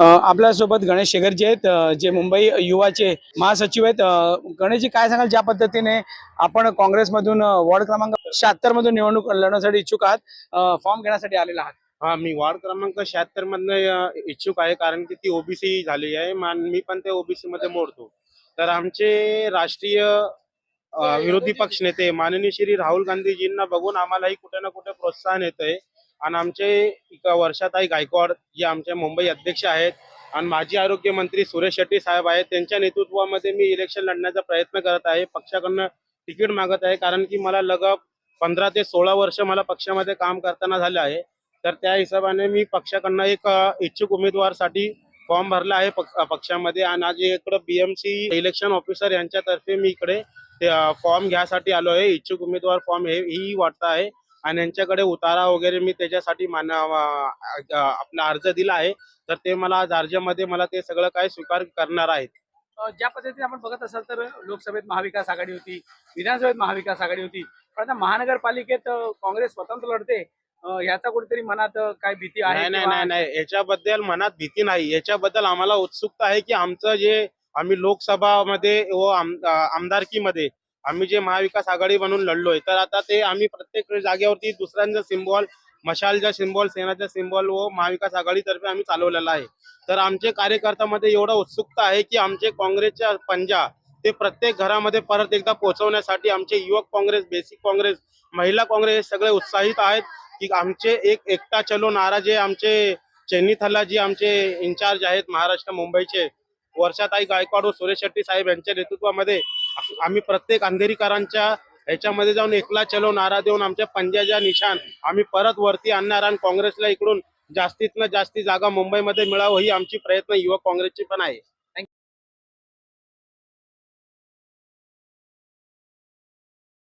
आपल्यासोबत गणेश शेखरजी आहेत, जे मुंबई युवाचे महासचिव आहेत. गणेशजी, काय सांगाल ज्या पद्धतीने आपण काँग्रेसमधून वॉर्ड क्रमांक 76 मधून निवडणूक लढवण्यासाठी इच्छुक आहात, फॉर्म घेण्यासाठी आलेला आहात? हा, मी वार्ड क्रमांक 76 मधनं इच्छुक आहे, कारण की ती ओबीसी झाली आहे. मी पण ते ओबीसी मध्ये मोडतो. तर आमचे राष्ट्रीय विरोधी पक्ष नेते माननीय श्री राहुल गांधीजींना बघून आम्हालाही कुठे ना कुठे प्रोत्साहन येतंय. आणि आमचे वर्षाताई गायकवाड जे आमचे मुंबई अध्यक्ष आहेत आणि माजी आरोग्य मंत्री सुरेश शेट्टी साहेब आहेत, त्यांच्या नेतृत्वामध्ये मी इलेक्शन लढण्याचा प्रयत्न करत आहे. पक्षाकडनं तिकीट मागत आहे, कारण की मला लगभग 15 ते 16 वर्ष मला पक्षामध्ये काम करताना झालं आहे. तर त्या हिशोबाने मी पक्षाकडनं एक इच्छुक उमेदवारसाठी फॉर्म भरला आहे पक्षामध्ये. आणि आज इकडे बीएमसी इलेक्शन ऑफिसर यांच्यातर्फे मी इकडे फॉर्म घ्यासाठी आलो आहे. इच्छुक उमेदवार फॉर्म ही वाटत आहे आणि यांच्याकडे उतारा वगैरे मी त्याच्यासाठी आपला अर्ज दिला आहे. तर ते मला आज अर्जामध्ये मला ते सगळं काय स्वीकार करणार आहेत. ज्या पद्धतीने आपण बघत असाल तर लोकसभेत महाविकास आघाडी होती, विधानसभेत महाविकास आघाडी होती, पण आता महानगरपालिकेत काँग्रेस स्वतंत्र लढते. याचा कुठेतरी मनात काय भीती आहे? नाही नाही नाही नाही, याच्याबद्दल मनात भीती नाही. याच्याबद्दल आम्हाला उत्सुकता आहे की आमचं जे आम्ही लोकसभामध्ये व आमदारकीमध्ये आम्ही जे महाविकास आघाडी बनून लढलोय, तर आता ते आम्ही प्रत्येक जागेवरती दुसऱ्यांचा सिम्बॉल, मशालचा सिम्बॉल, सेनाचा सिम्बॉल व महाविकास आघाडीतर्फे आम्ही चालवलेला आहे. तर आमचे कार्यकर्त्यामध्ये एवढा उत्सुकता आहे की आमचे काँग्रेसच्या पंजा ते प्रत्येक घरामध्ये परत एकदा पोहोचवण्यासाठी आमचे युवक काँग्रेस, बेसिक काँग्रेस, महिला काँग्रेस हे सगळे उत्साहित आहेत की आमचे एकटा चलो नारा जे आमचे चैनी थल्ला जी आमचे इन्चार्ज आहेत महाराष्ट्र मुंबईचे, वर्षाताई गायकवाड व सुरेश शेट्टी साहेब यांच्या नेतृत्वामध्ये आम्ही प्रत्येक अंधेरीकरांच्या ह्याच्यामध्ये जाऊन एकला चलो नारा देऊन आमच्या पंजाच्या निशाण आम्ही परत वरती आणणार आणि काँग्रेसला इकडून जास्तीत जास्ती जागा मुंबईमध्ये मिळावं ही आमची प्रयत्न युवक काँग्रेसची पण आहे.